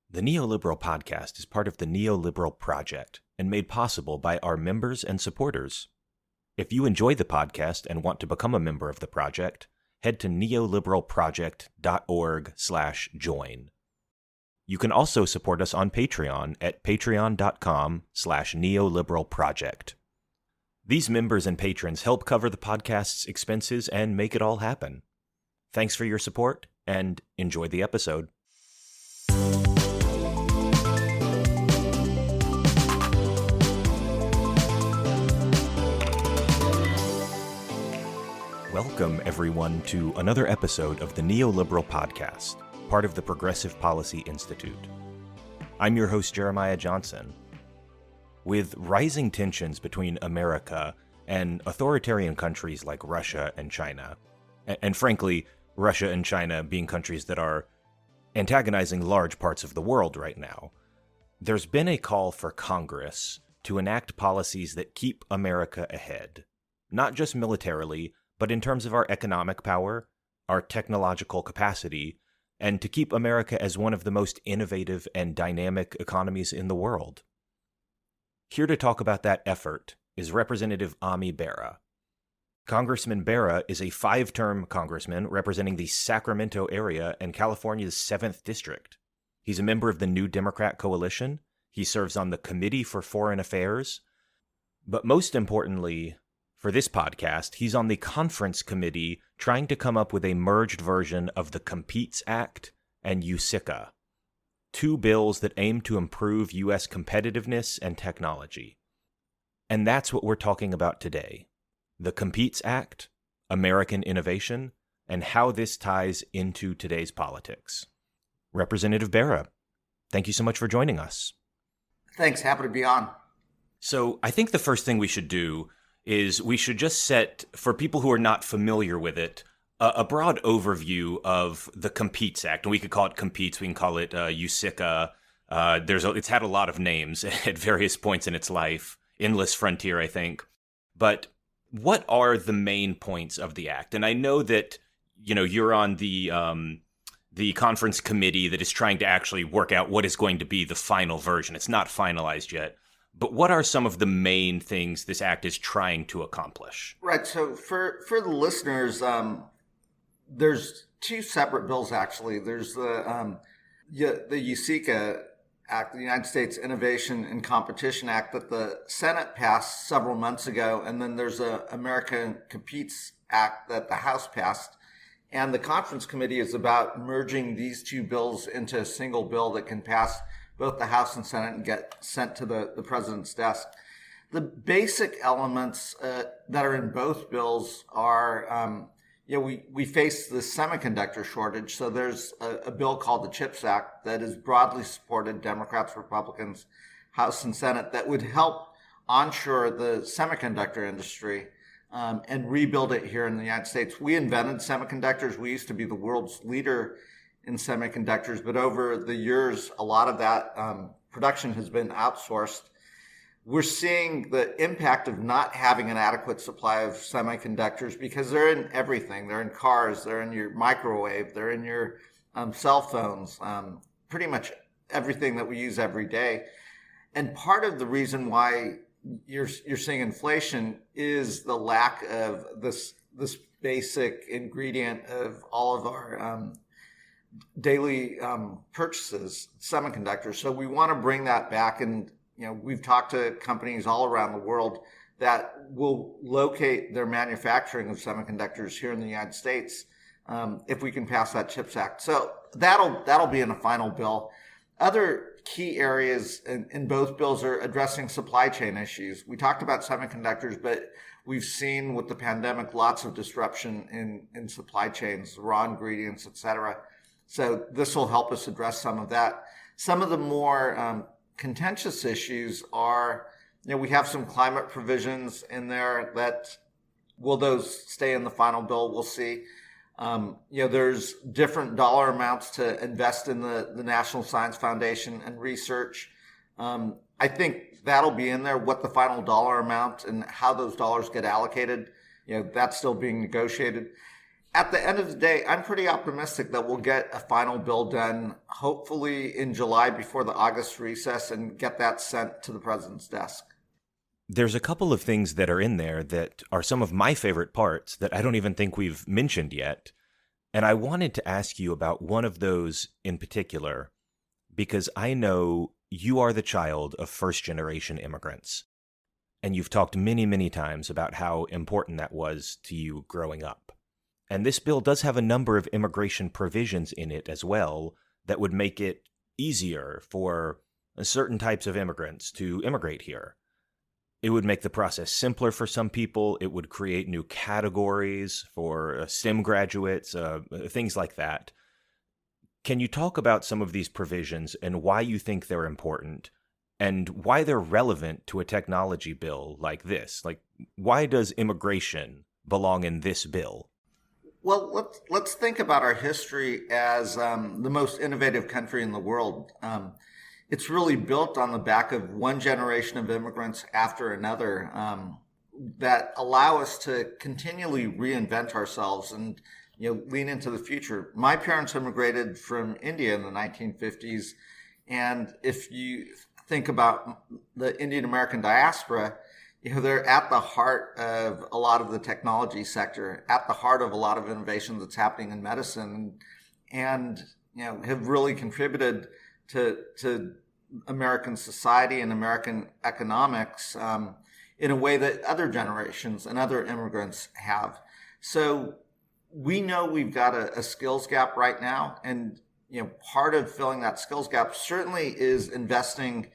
The Neoliberal Podcast is part of the Neoliberal Project and made possible by our members and supporters. If you enjoy the podcast and want to become a member of the project, head to neoliberalproject.org/join. You can also support us on Patreon at patreon.com/neoliberalproject. These members and patrons help cover the podcast's expenses and make it all happen. Thanks for your support and enjoy the episode. Welcome, everyone, to another episode of the Neoliberal Podcast, part of the Progressive Policy Institute. I'm your host, Jeremiah Johnson. With rising tensions between America and authoritarian countries like Russia and China, and frankly, Russia and China being countries that are antagonizing large parts of the world right now, there's been a call for Congress to enact policies that keep America ahead, not just militarily, but in terms of our economic power, our technological capacity, and to keep America as one of the most innovative and dynamic economies in the world. Here to talk about that effort is Representative Bera. Congressman Bera is a 5-term congressman representing the Sacramento area and California's 7th District. He's a member of the New Democrat Coalition. He serves on the Committee for Foreign Affairs. But most importantly, for this podcast, he's on the conference committee trying to come up with a merged version of the COMPETES Act and USICA, 2 bills that aim to improve U.S. competitiveness and technology. And that's what we're talking about today. The COMPETES Act, American innovation, and how this ties into today's politics. Representative Bera, thank you so much for joining us. Thanks. Happy to be on. So I think the first thing we should do is we should just set, for people who are not familiar with it, a broad overview of the COMPETES Act. And we could call it COMPETES, we can call it USICA. It's had a lot of names at various points in its life. Endless Frontier, I think. But what are the main points of the act? And I know that, you're on the conference committee that is trying to actually work out what is going to be the final version. It's not finalized yet. But what are some of the main things this act is trying to accomplish? Right. So for the listeners, there's 2 separate bills, actually. There's the USICA Act, the United States Innovation and Competition Act, that the Senate passed several months ago. And then there's the American COMPETES Act that the House passed. And the conference committee is about merging these 2 bills into a single bill that can pass both the House and Senate and get sent to the president's desk. The basic elements that are in both bills are, we face the semiconductor shortage. So there's a bill called the CHIPS Act that is broadly supported, Democrats, Republicans, House and Senate, that would help onshore the semiconductor industry and rebuild it here in the United States. We invented semiconductors. We used to be the world's leader in semiconductors, but over the years, a lot of that production has been outsourced. We're seeing the impact of not having an adequate supply of semiconductors because they're in everything. They're in cars, they're in your microwave, they're in your cell phones, pretty much everything that we use every day. And part of the reason why you're seeing inflation is the lack of this basic ingredient of all of our daily purchases, semiconductors. So we want to bring that back. And, we've talked to companies all around the world that will locate their manufacturing of semiconductors here in the United States if we can pass that CHIPS Act. So that'll be in a final bill. Other key areas in both bills are addressing supply chain issues. We talked about semiconductors, but we've seen with the pandemic lots of disruption in supply chains, raw ingredients, et cetera. So this will help us address some of that. Some of the more contentious issues are, we have some climate provisions in there that, will those stay in the final bill? We'll see. There's different dollar amounts to invest in the National Science Foundation and research. I think that'll be in there. What the final dollar amount and how those dollars get allocated, that's still being negotiated. At the end of the day, I'm pretty optimistic that we'll get a final bill done, hopefully in July before the August recess, and get that sent to the president's desk. There's a couple of things that are in there that are some of my favorite parts that I don't even think we've mentioned yet. And I wanted to ask you about one of those in particular, because I know you are the child of first-generation immigrants. And you've talked many, many times about how important that was to you growing up. And this bill does have a number of immigration provisions in it as well that would make it easier for certain types of immigrants to immigrate here. It would make the process simpler for some people. It would create new categories for STEM graduates, things like that. Can you talk about some of these provisions and why you think they're important and why they're relevant to a technology bill like this? Like, why does immigration belong in this bill? Well, let's think about our history as the most innovative country in the world. It's really built on the back of one generation of immigrants after another that allow us to continually reinvent ourselves and lean into the future. My parents immigrated from India in the 1950s, and if you think about the Indian American diaspora, they're at the heart of a lot of the technology sector, at the heart of a lot of innovation that's happening in medicine, and have really contributed to American society and American economics in a way that other generations and other immigrants have. So we know we've got a skills gap right now, and part of filling that skills gap certainly is investing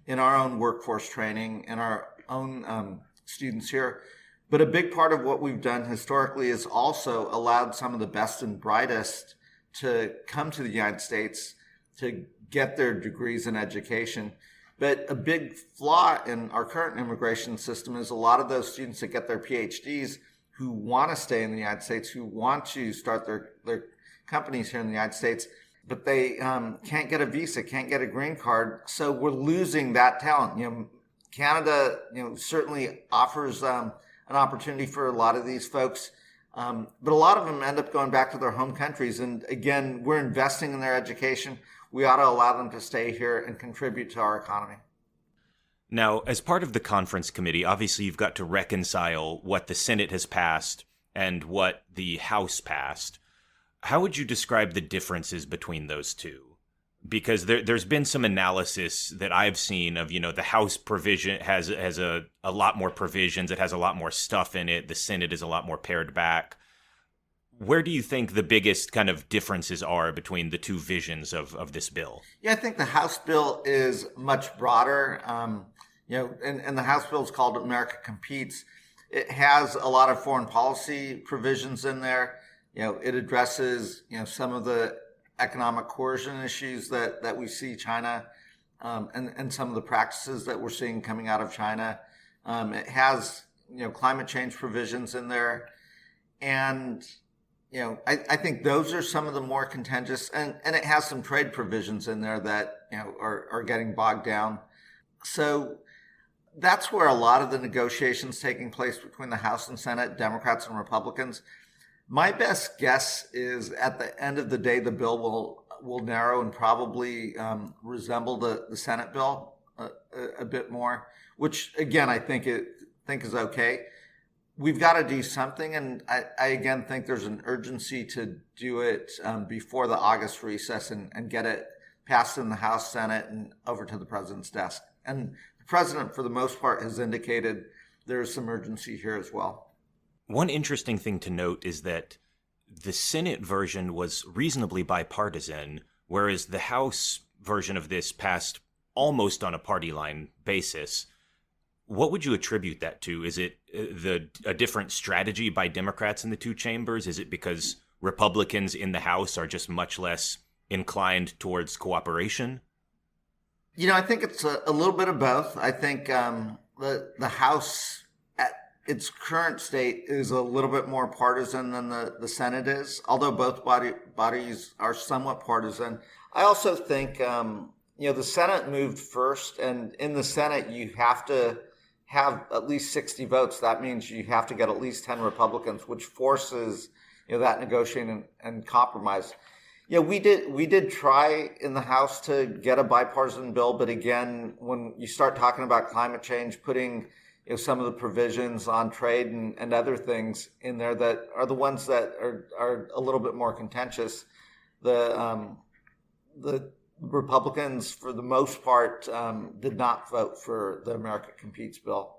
in our own workforce training and our own students here. But a big part of what we've done historically is also allowed some of the best and brightest to come to the United States to get their degrees in education. But a big flaw in our current immigration system is a lot of those students that get their PhDs who want to stay in the United States, who want to start their companies here in the United States, but they can't get a visa, can't get a green card. So we're losing that talent. Canada, certainly offers an opportunity for a lot of these folks, but a lot of them end up going back to their home countries. And again, we're investing in their education. We ought to allow them to stay here and contribute to our economy. Now, as part of the conference committee, obviously you've got to reconcile what the Senate has passed and what the House passed. How would you describe the differences between those two? Because there's been some analysis that I've seen of, the House provision has a lot more provisions. It has a lot more stuff in it. The Senate is a lot more pared back. Where do you think the biggest kind of differences are between the two visions of this bill? Yeah, I think the House bill is much broader. And the House bill is called America Competes. It has a lot of foreign policy provisions in there. It addresses, some of the economic coercion issues that we see China and some of the practices that we're seeing coming out of China. It has, climate change provisions in there. And, I think those are some of the more contentious, and it has some trade provisions in there that, are getting bogged down. So that's where a lot of the negotiations taking place between the House and Senate, Democrats and Republicans. My best guess is at the end of the day, the bill will narrow and probably resemble the Senate bill a bit more, which again, I think is okay. We've got to do something, and I again think there's an urgency to do it before the August recess and get it passed in the House, Senate, and over to the president's desk. And the president, for the most part, has indicated there's some urgency here as well. One interesting thing to note is that the Senate version was reasonably bipartisan, whereas the House version of this passed almost on a party line basis. What would you attribute that to? Is it a different strategy by Democrats in the two chambers? Is it because Republicans in the House are just much less inclined towards cooperation? I think it's a little bit of both. I think the House at its current state is a little bit more partisan than the Senate is, although both bodies are somewhat partisan. I also think, the Senate moved first, and in the Senate, you have to have at least 60 votes. That means you have to get at least 10 Republicans, which forces, that negotiating and compromise. We did try in the House to get a bipartisan bill, but again, when you start talking about climate change, putting some of the provisions on trade and other things in there that are the ones that are a little bit more contentious, the Republicans, for the most part, did not vote for the America Competes bill.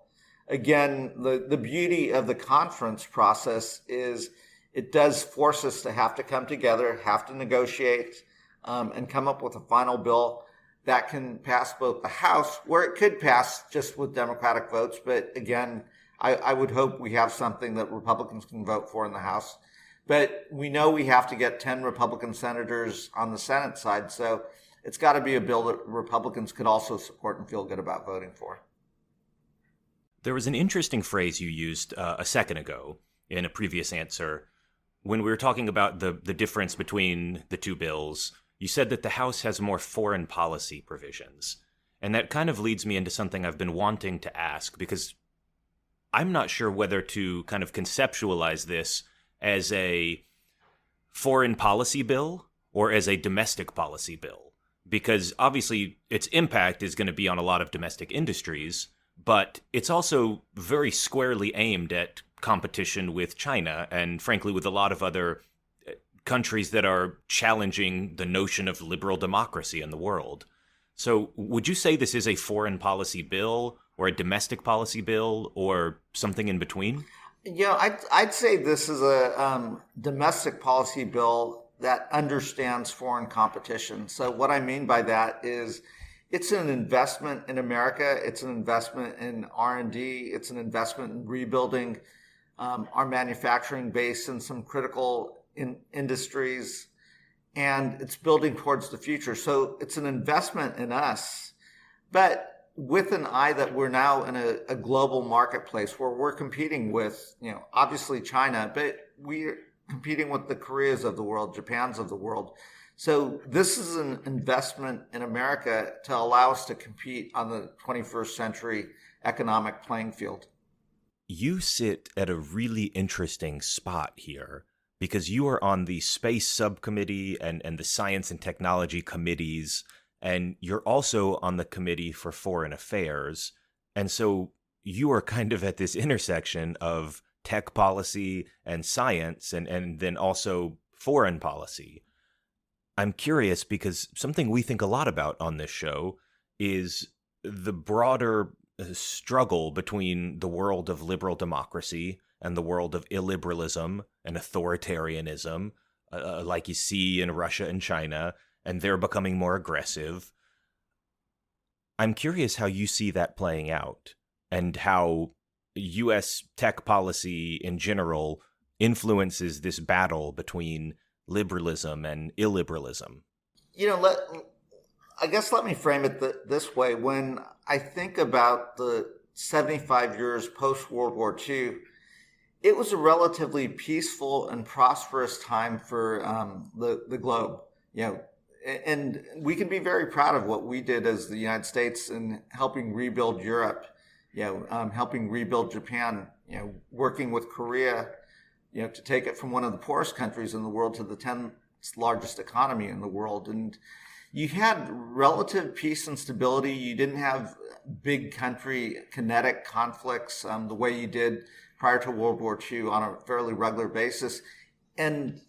Again, the beauty of the conference process is it does force us to have to come together, have to negotiate, and come up with a final bill that can pass both the House, where it could pass just with Democratic votes. But again, I would hope we have something that Republicans can vote for in the House. But we know we have to get 10 Republican senators on the Senate side. So it's got to be a bill that Republicans could also support and feel good about voting for. There was an interesting phrase you used a second ago in a previous answer. When we were talking about the difference between the two bills, you said that the House has more foreign policy provisions. And that kind of leads me into something I've been wanting to ask, because I'm not sure whether to kind of conceptualize this as a foreign policy bill or as a domestic policy bill. Because obviously its impact is going to be on a lot of domestic industries, but it's also very squarely aimed at competition with China and, frankly, with a lot of other countries that are challenging the notion of liberal democracy in the world. So would you say this is a foreign policy bill or a domestic policy bill or something in between? I'd say this is a domestic policy bill that understands foreign competition. So what I mean by that is it's an investment in America. It's an investment in R&D. It's an investment in rebuilding our manufacturing base in some critical industries, and it's building towards the future. So it's an investment in us, but with an eye that we're now in a global marketplace where we're competing with, obviously China, but we're competing with the Koreas of the world, Japans of the world. So this is an investment in America to allow us to compete on the 21st century economic playing field. You sit at a really interesting spot here, because you are on the space subcommittee and the science and technology committees, and you're also on the committee for foreign affairs. And so you are kind of at this intersection of tech policy and science and then also foreign policy. I'm curious because something we think a lot about on this show is the broader struggle between the world of liberal democracy and the world of illiberalism and authoritarianism, like you see in Russia and China, and they're becoming more aggressive. I'm curious how you see that playing out and how U.S. tech policy in general influences this battle between liberalism and illiberalism. I guess let me frame it this way. When I think about the 75 years post-World War II, it was a relatively peaceful and prosperous time for the globe. And we can be very proud of what we did as the United States in helping rebuild Europe, helping rebuild Japan, working with Korea, to take it from one of the poorest countries in the world to the 10th largest economy in the world. And you had relative peace and stability. You didn't have big country kinetic conflicts the way you did prior to World War II on a fairly regular basis. And,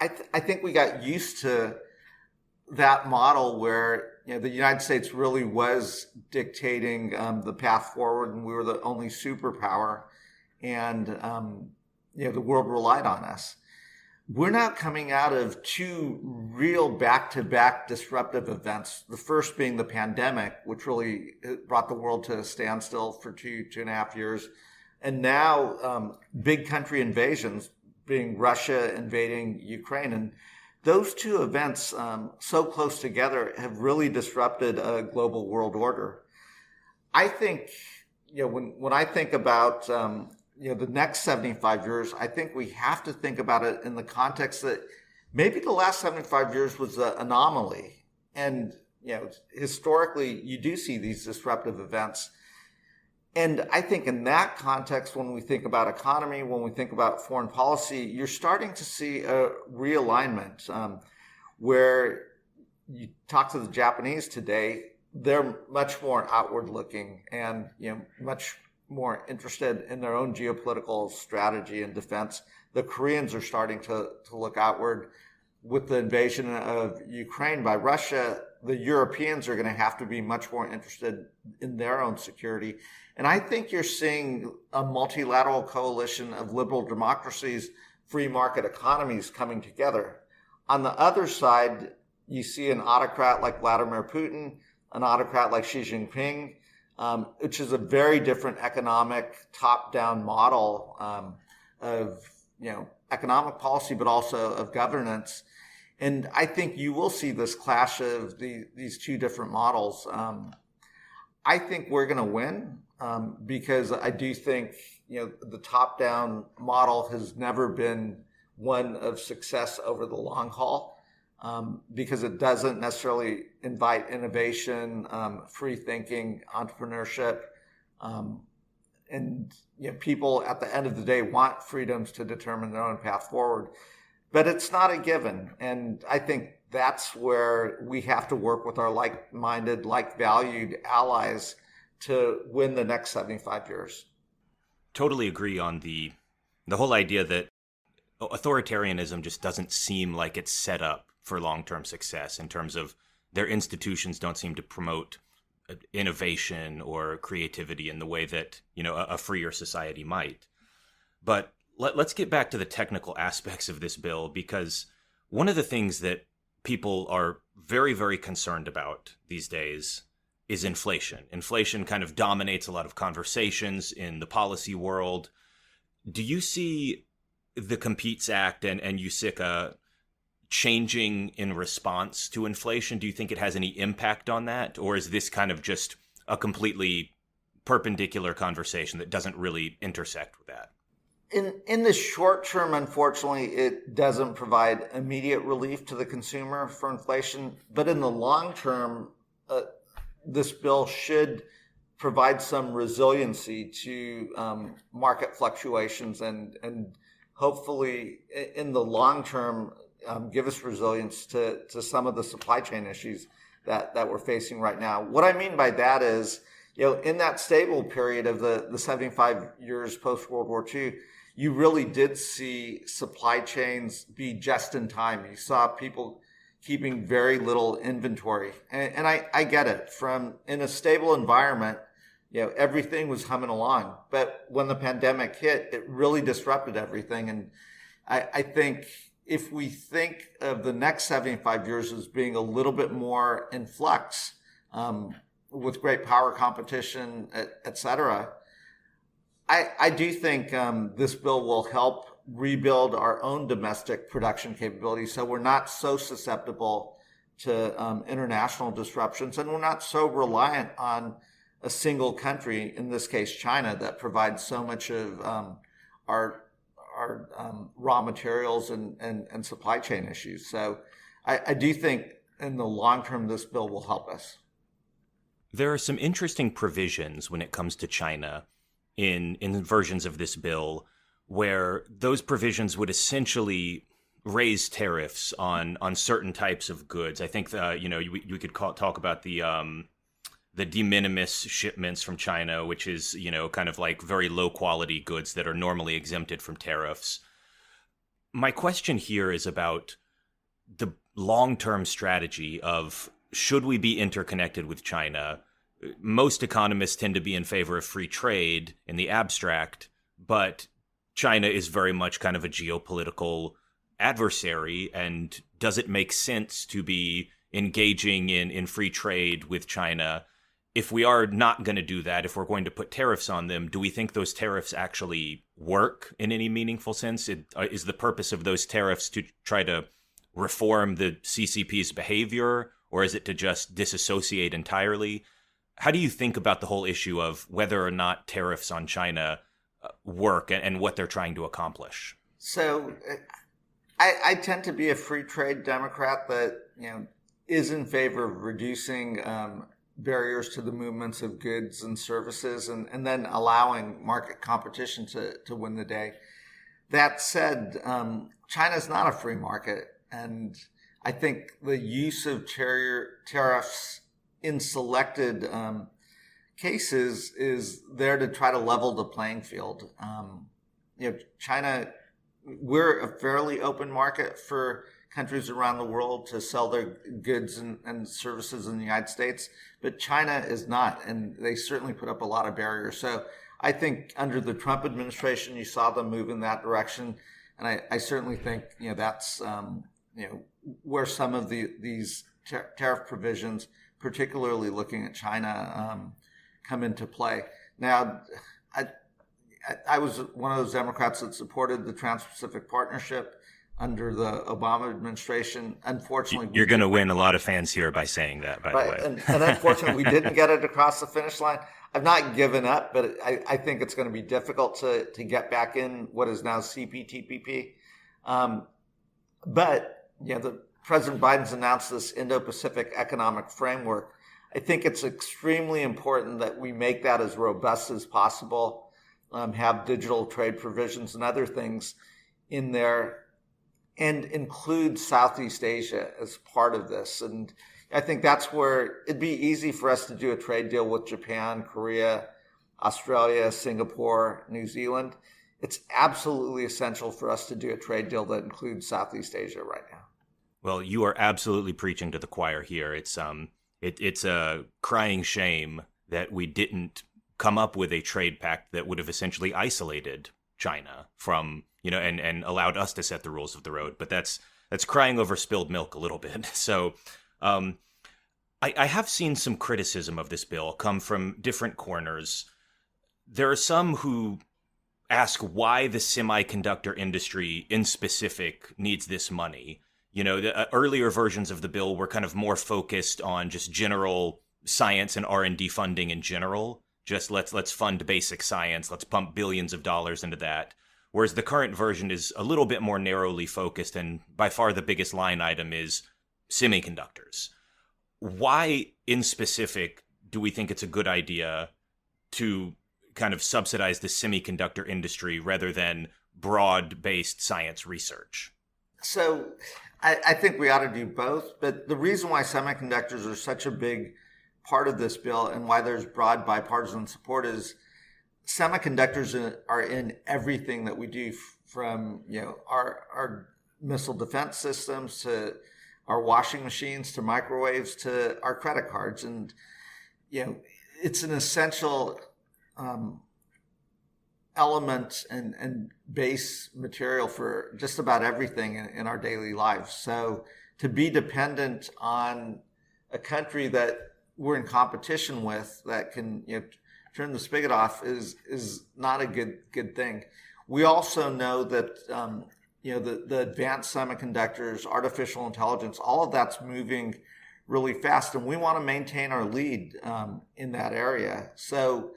I think we got used to that model where, the United States really was dictating the path forward, and we were the only superpower, and, the world relied on us. We're now coming out of two real back-to-back disruptive events. The first being the pandemic, which really brought the world to a standstill for two and a half years. And now big country invasions, being Russia invading Ukraine. And those two events, so close together, have really disrupted a global world order. I think, when I think about the next 75 years, I think we have to think about it in the context that maybe the last 75 years was an anomaly. And, historically, you do see these disruptive events. And I think in that context, when we think about economy, when we think about foreign policy, you're starting to see a realignment where you talk to the Japanese today, they're much more outward looking and much more interested in their own geopolitical strategy and defense. The Koreans are starting to look outward. With the invasion of Ukraine by Russia, the Europeans are going to have to be much more interested in their own security. And I think you're seeing a multilateral coalition of liberal democracies, free market economies coming together. On the other side, you see an autocrat like Vladimir Putin, an autocrat like Xi Jinping, which is a very different economic top-down model of economic policy, but also of governance. And I think you will see this clash of these two different models. I think we're going to win because I do think the top-down model has never been one of success over the long haul because it doesn't necessarily invite innovation, free thinking, entrepreneurship, and people at the end of the day want freedoms to determine their own path forward. But it's not a given. And I think that's where we have to work with our like-minded, like-valued allies to win the next 75 years. Totally agree on the whole idea that authoritarianism just doesn't seem like it's set up for long-term success in terms of their institutions don't seem to promote innovation or creativity in the way that, a freer society might. But let's get back to the technical aspects of this bill, because one of the things that people are very, very concerned about these days is inflation. Inflation kind of dominates a lot of conversations in the policy world. Do you see the COMPETES Act and USICA changing in response to inflation? Do you think it has any impact on that? Or is this kind of just a completely perpendicular conversation that doesn't really intersect with that? In the short term, unfortunately, it doesn't provide immediate relief to the consumer for inflation. But in the long term, this bill should provide some resiliency to market fluctuations and hopefully in the long term give us resilience to some of the supply chain issues that we're facing right now. What I mean by that is, in that stable period of the 75 years post-World War II, you really did see supply chains be just in time. You saw people keeping very little inventory. And I get it. In a stable environment, everything was humming along. But when the pandemic hit, it really disrupted everything. And I think if we think of the next 75 years as being a little bit more in flux, with great power competition, et cetera, I do think this bill will help rebuild our own domestic production capability so we're not so susceptible to international disruptions, and we're not so reliant on a single country, in this case China, that provides so much of our raw materials and supply chain issues. So I do think in the long term this bill will help us. There are some interesting provisions when it comes to China in versions of this bill where those provisions would essentially raise tariffs on certain types of goods. I think you could talk about the de minimis shipments from China, which is kind of like very low quality goods that are normally exempted from tariffs. My question here is about the long-term strategy of, should we be interconnected with China? Most economists tend to be in favor of free trade in the abstract, but China is very much kind of a geopolitical adversary. And does it make sense to be engaging in free trade with China? If we are not going to do that, if we're going to put tariffs on them, do we think those tariffs actually work in any meaningful sense? Is the purpose of those tariffs to try to reform the CCP's behavior, or is it to just disassociate entirely? How do you think about the whole issue of whether or not tariffs on China work and what they're trying to accomplish? So I tend to be a free trade Democrat that is in favor of reducing barriers to the movements of goods and services, and then allowing market competition to win the day. That said, China is not a free market, and I think the use of tariffs in selected cases is there to try to level the playing field. China, we're a fairly open market for countries around the world to sell their goods and services in the United States, but China is not, and they certainly put up a lot of barriers. So I think under the Trump administration, you saw them move in that direction, and I certainly think that's where some of these tariff provisions, particularly looking at China, come into play. Now, I was one of those Democrats that supported the Trans-Pacific Partnership under the Obama administration. Unfortunately, you're going to win a lot of fans here by saying that, by the way. And unfortunately, we didn't get it across the finish line. I've not given up, but I think it's going to be difficult to get back in what is now CPTPP. But the President Biden's announced this Indo-Pacific Economic Framework. I think it's extremely important that we make that as robust as possible, have digital trade provisions and other things in there, and include Southeast Asia as part of this. And I think that's where it'd be easy for us to do a trade deal with Japan, Korea, Australia, Singapore, New Zealand. It's absolutely essential for us to do a trade deal that includes Southeast Asia right now. Well, you are absolutely preaching to the choir here. It's a crying shame that we didn't come up with a trade pact that would have essentially isolated China from, and allowed us to set the rules of the road. But that's crying over spilled milk a little bit. So I have seen some criticism of this bill come from different corners. There are some who ask why the semiconductor industry in specific needs this money. The earlier versions of the bill were kind of more focused on just general science and R&D funding in general. Just let's fund basic science. Let's pump billions of dollars into that. Whereas the current version is a little bit more narrowly focused, and by far the biggest line item is semiconductors. Why, in specific, do we think it's a good idea to kind of subsidize the semiconductor industry rather than broad-based science research? So I think we ought to do both. But the reason why semiconductors are such a big part of this bill and why there's broad bipartisan support is semiconductors are in everything that we do, from our missile defense systems to our washing machines to microwaves to our credit cards. And it's an essential element and base material for just about everything in our daily lives. So to be dependent on a country that we're in competition with that can turn the spigot off is not a good thing. We also know that the advanced semiconductors, artificial intelligence, all of that's moving really fast, and we want to maintain our lead in that area. So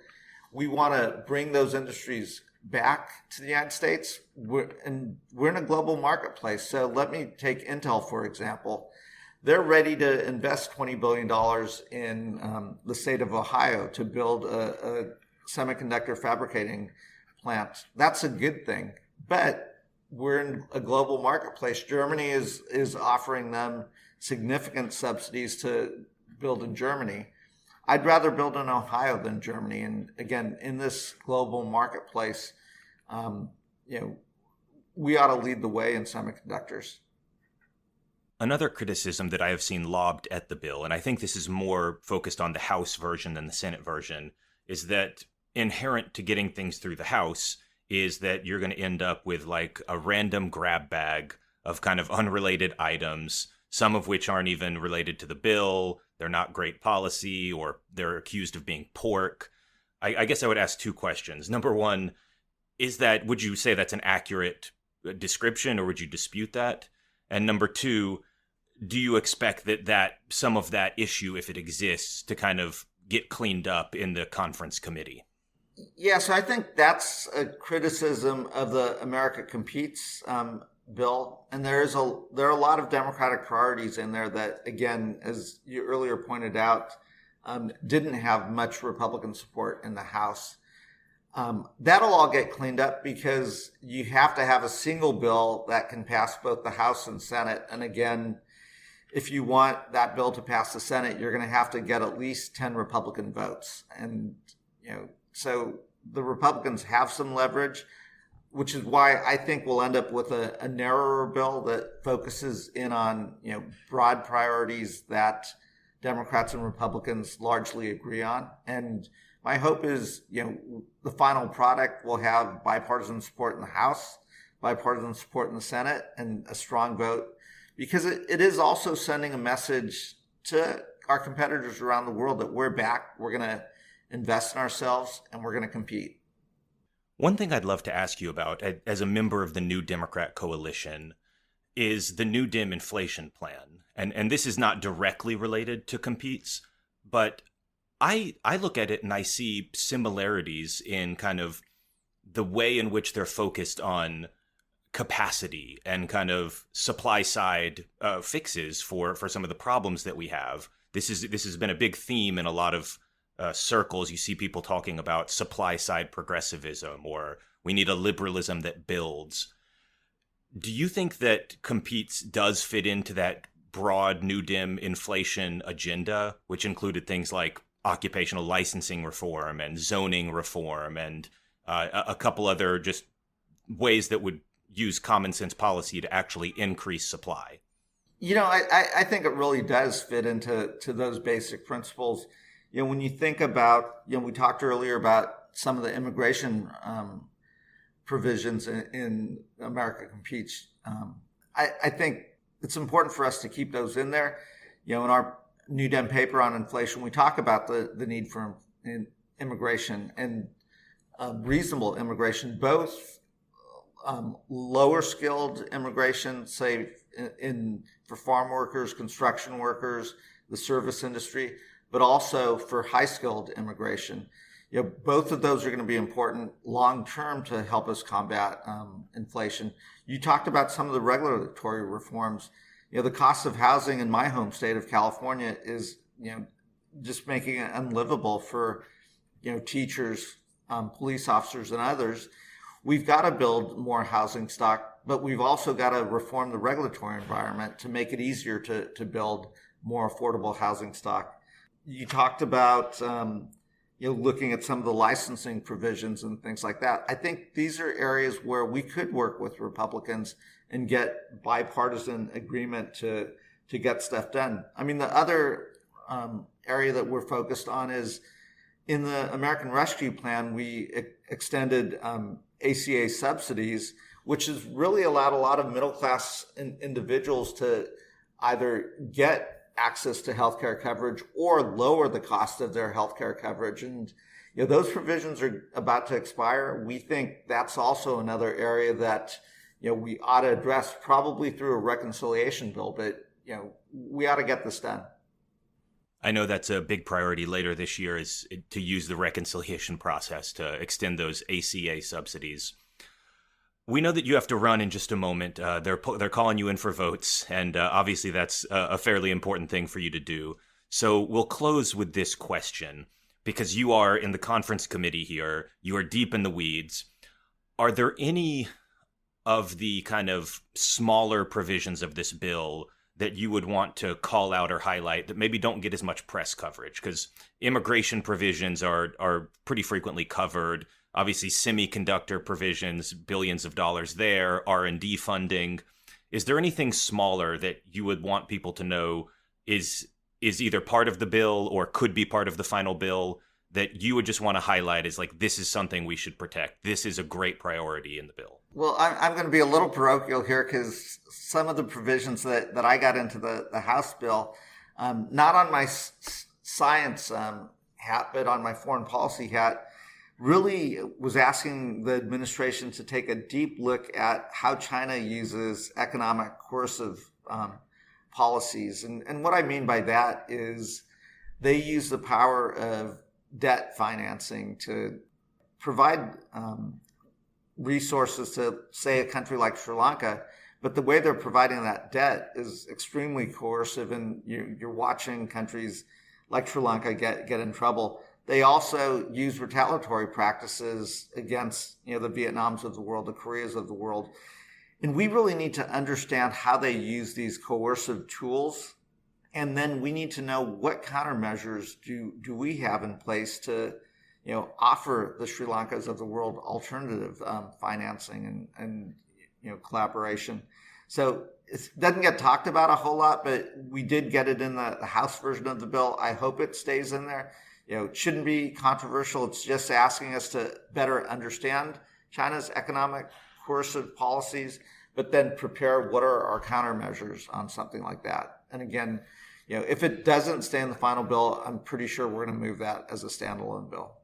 we want to bring those industries back to the United States. We're in a global marketplace. So let me take Intel, for example. They're ready to invest $20 billion in the state of Ohio to build a semiconductor fabricating plant. That's a good thing. But we're in a global marketplace. Germany is offering them significant subsidies to build in Germany. I'd rather build in Ohio than Germany. And again, in this global marketplace, we ought to lead the way in semiconductors. Another criticism that I have seen lobbed at the bill, and I think this is more focused on the House version than the Senate version, is that inherent to getting things through the House is that you're going to end up with like a random grab bag of kind of unrelated items, some of which aren't even related to the bill. They're not great policy, or they're accused of being pork. I guess I would ask two questions. Number one, would you say that's an accurate description, or would you dispute that? And number two, do you expect that some of that issue, if it exists, to kind of get cleaned up in the conference committee? Yeah, so I think that's a criticism of the America Competes bill. And there are a lot of Democratic priorities in there that, again, as you earlier pointed out, didn't have much Republican support in the House. That'll all get cleaned up because you have to have a single bill that can pass both the House and Senate. And again, if you want that bill to pass the Senate, you're going to have to get at least 10 Republican votes. And, so the Republicans have some leverage, which is why I think we'll end up with a narrower bill that focuses in on, broad priorities that Democrats and Republicans largely agree on. And my hope is, the final product will have bipartisan support in the House, bipartisan support in the Senate, and a strong vote, because it is also sending a message to our competitors around the world that we're back, we're going to invest in ourselves, and we're going to compete. One thing I'd love to ask you about, as a member of the New Democrat Coalition, is the New Dem inflation plan. And this is not directly related to COMPETES, but I look at it and I see similarities in kind of the way in which they're focused on capacity and kind of supply side fixes for some of the problems that we have. This has been a big theme in a lot of circles. You see people talking about supply side progressivism, or we need a liberalism that builds. Do you think that COMPETES does fit into that broad New Dem inflation agenda, which included things like occupational licensing reform and zoning reform and a couple other just ways that would use common sense policy to actually increase supply? I think it really does fit into those basic principles. When you think about, we talked earlier about some of the immigration provisions in America Competes. I think it's important for us to keep those in there. In our New Dem paper on inflation, we talk about the need for immigration and reasonable immigration, both lower skilled immigration, say for farm workers, construction workers, the service industry, but also for high skilled immigration. Both of those are going to be important long term to help us combat inflation. You talked about some of the regulatory reforms. The cost of housing in my home state of California is, just making it unlivable for, teachers, police officers, and others. We've got to build more housing stock, but we've also got to reform the regulatory environment to make it easier to build more affordable housing stock. You talked about, looking at some of the licensing provisions and things like that. I think these are areas where we could work with Republicans and get bipartisan agreement to get stuff done. I mean, the other area that we're focused on is in the American Rescue Plan, we extended ACA subsidies, which has really allowed a lot of middle-class individuals to either get access to healthcare coverage or lower the cost of their healthcare coverage. And those provisions are about to expire. We think that's also another area that we ought to address, probably through a reconciliation bill, but we ought to get this done. I know that's a big priority later this year, is to use the reconciliation process to extend those ACA subsidies. We know that you have to run in just a moment. They're calling you in for votes, and obviously that's a fairly important thing for you to do. So we'll close with this question, because you are in the conference committee here. You are deep in the weeds. Are there any of the kind of smaller provisions of this bill that you would want to call out or highlight that maybe don't get as much press coverage? Because immigration provisions are pretty frequently covered. Obviously, semiconductor provisions, billions of dollars there, R&D funding. Is there anything smaller that you would want people to know is either part of the bill or could be part of the final bill that you would just want to highlight as like, this is something we should protect? This is a great priority in the bill. Well, I'm going to be a little parochial here because some of the provisions that I got into the House bill, not on my science hat, but on my foreign policy hat, really was asking the administration to take a deep look at how China uses economic coercive policies. And what I mean by that is they use the power of debt financing to provide resources to, say, a country like Sri Lanka. But the way they're providing that debt is extremely coercive, and you're watching countries like Sri Lanka get in trouble. They also use retaliatory practices against, the Vietnams of the world, the Koreas of the world. And we really need to understand how they use these coercive tools. And then we need to know what countermeasures do we have in place to, offer the Sri Lankas of the world alternative financing and collaboration. So it doesn't get talked about a whole lot, but we did get it in the House version of the bill. I hope it stays in there. It shouldn't be controversial. It's just asking us to better understand China's economic coercive policies, but then prepare what are our countermeasures on something like that. And again, if it doesn't stay in the final bill, I'm pretty sure we're going to move that as a standalone bill.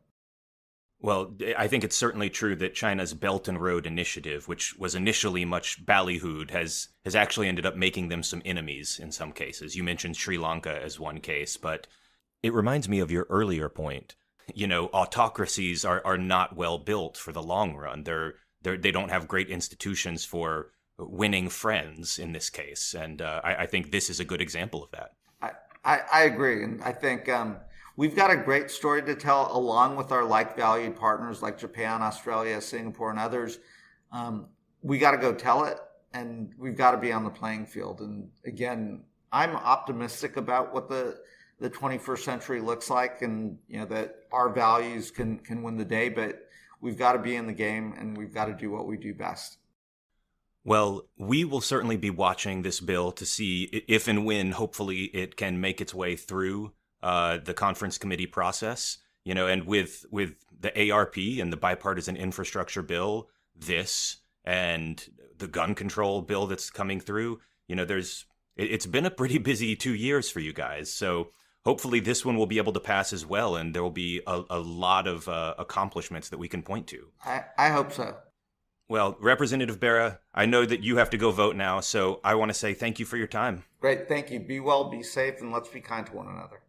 Well, I think it's certainly true that China's Belt and Road Initiative, which was initially much ballyhooed, has actually ended up making them some enemies in some cases. You mentioned Sri Lanka as one case, but it reminds me of your earlier point. Autocracies are not well built for the long run. They don't have great institutions for winning friends in this case, and I think this is a good example of that. I agree, and I think we've got a great story to tell along with our like-valued partners like Japan, Australia, Singapore, and others. We got to go tell it, and we've got to be on the playing field. And again, I'm optimistic about what the 21st century looks like, and that our values can win the day, but we've got to be in the game, and we've got to do what we do best. Well, we will certainly be watching this bill to see if and when, hopefully, it can make its way through the conference committee process. And with the ARP and the bipartisan infrastructure bill, this and the gun control bill that's coming through, it's been a pretty busy 2 years for you guys. So hopefully this one will be able to pass as well, and there will be a lot of accomplishments that we can point to. I hope so. Well, Representative Bera, I know that you have to go vote now, so I want to say thank you for your time. Great. Thank you. Be well, be safe, and let's be kind to one another.